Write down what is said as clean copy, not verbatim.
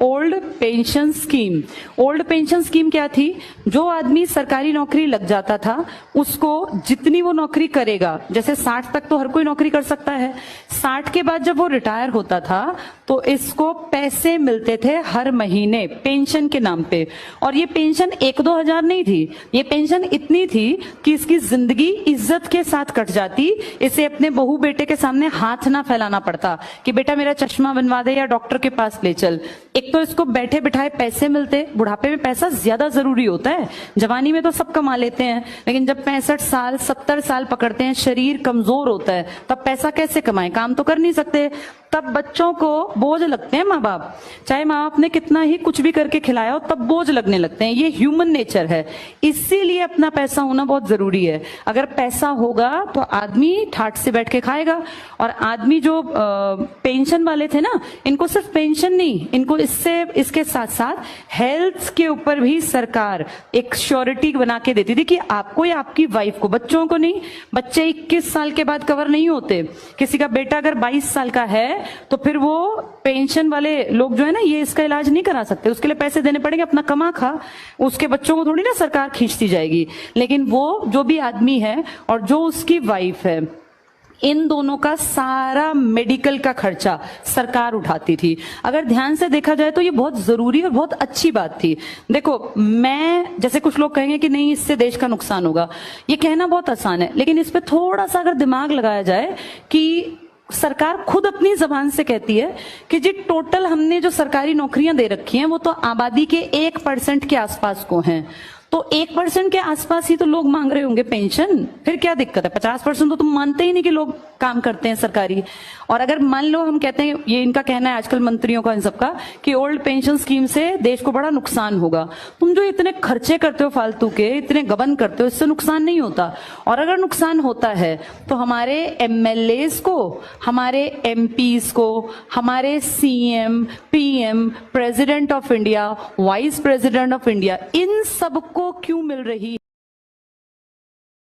Old pension scheme. Old pension scheme क्या थी? जो आदमी सरकारी नौकरी लग जाता था उसको जितनी वो नौकरी करेगा, जैसे 60 तक तो हर कोई नौकरी कर सकता है, 60 के बाद जब वो रिटायर होता था तो इसको पैसे मिलते थे हर महीने पेंशन के नाम पे। और ये पेंशन 1-2 हजार नहीं थी, ये पेंशन इतनी थी कि इसकी जिंदगी इज्जत के साथ कट जाती। इसे अपने बहू बेटे के सामने हाथ ना फैलाना पड़ता कि बेटा मेरा चश्मा बनवा दे या डॉक्टर के पास ले चल। एक तो इसको बैठे बिठाए पैसे मिलते, बुढ़ापे में पैसा ज्यादा जरूरी होता है, जवानी में तो सब कमा लेते हैं, लेकिन जब 65 साल 70 साल पकड़ते हैं, शरीर कमजोर होता है, तब पैसा कैसे कमाएं? काम तो कर नहीं सकते। तब बच्चों को बोझ लगते हैं माँ बाप, चाहे माँ बाप ने कितना ही कुछ भी करके खिलाया हो तब बोझ लगने लगते हैं। ये ह्यूमन नेचर है, इसीलिए अपना पैसा होना बहुत जरूरी है। अगर पैसा होगा तो आदमी ठाट से बैठ के खाएगा। और आदमी जो पेंशन वाले थे ना, इनको सिर्फ पेंशन नहीं, इनको इसके साथ साथ हेल्थ के ऊपर भी सरकार एक श्योरिटी बना के देती थी कि आपको या आपकी वाइफ को, बच्चों को नहीं। बच्चे 21 साल के बाद कवर नहीं होते। किसी का बेटा अगर 22 साल का है तो फिर वो पेंशन वाले लोग जो है ना, ये इसका इलाज नहीं करा सकते, उसके लिए पैसे देने पड़ेंगे, अपना कमा खा। उसके बच्चों को थोड़ी ना सरकार खींचती जाएगी। लेकिन वो जो भी आदमी है और जो उसकी वाइफ है, इन दोनों का सारा मेडिकल का खर्चा सरकार उठाती थी। अगर ध्यान से देखा जाए तो ये बहुत जरूरी और बहुत अच्छी बात थी। देखो, मैं जैसे कुछ लोग कहेंगे कि नहीं इससे देश का नुकसान होगा, ये कहना बहुत आसान है, लेकिन इस पे थोड़ा सा अगर दिमाग लगाया जाए कि सरकार खुद अपनी जबान से कहती है कि जी टोटल हमने जो सरकारी नौकरियां दे रखी हैं वो तो आबादी के 1% के आसपास को हैं। तो 1% के आसपास ही तो लोग मांग रहे होंगे पेंशन, फिर क्या दिक्कत है? 50% तो तुम मानते ही नहीं कि लोग काम करते हैं सरकारी। और अगर मान लो हम कहते हैं, ये इनका कहना है आजकल मंत्रियों का इन सबका, कि ओल्ड पेंशन स्कीम से देश को बड़ा नुकसान होगा। तुम जो इतने खर्चे करते हो फालतू के, इतने गबन करते हो, इससे नुकसान नहीं होता। और अगर नुकसान होता है तो हमारे एमएलएज को, हमारे एमपीज को, हमारे CM, PM, president of India, vice president of India, इन सबको क्यों मिल रही